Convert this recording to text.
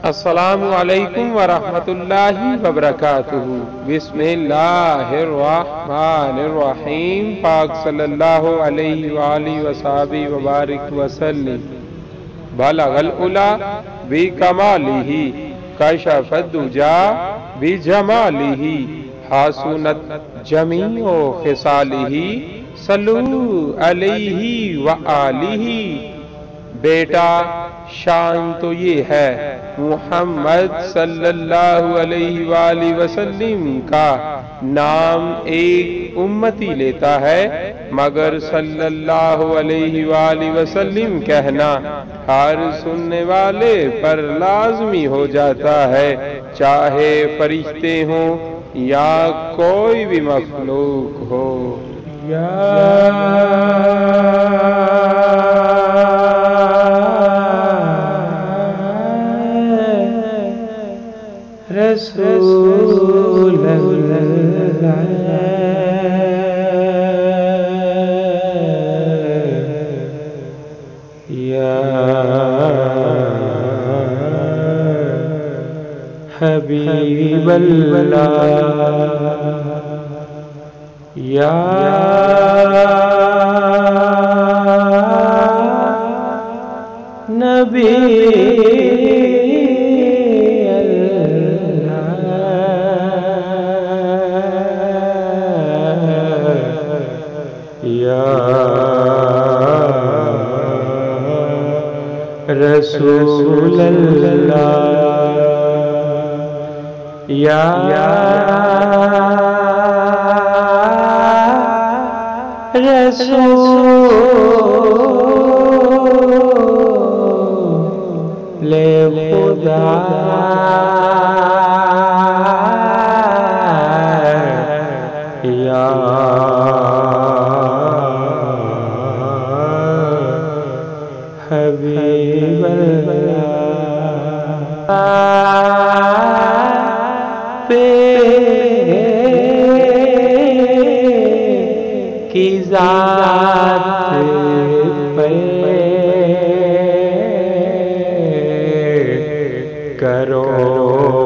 السلام علیکم ورحمۃ اللہ وبرکاتہ۔ بسم اللہ الرحمن الرحیم۔ پاک صلی اللہ علیہ وآلہ وصحبہ وبارک وسلم۔ بلغ العلا بکمالہ کشف الدجا بجمالہ حسنت جمیع خصالہ صلو علیہ وآلہ۔ بیٹا شان تو یہ ہے محمد صلی اللہ علیہ وآلہ وسلم کا نام ایک امتی لیتا ہے، مگر صلی اللہ علیہ وآلہ وسلم کہنا ہر سننے والے پر لازمی ہو جاتا ہے، چاہے فرشتے ہوں یا کوئی بھی مخلوق ہو۔ رسول اللہ یا حبیب اللہ یا نبی رسول اللہ یا رسول خدا یا حبیب اللہ پہ کی ذات پہ کرو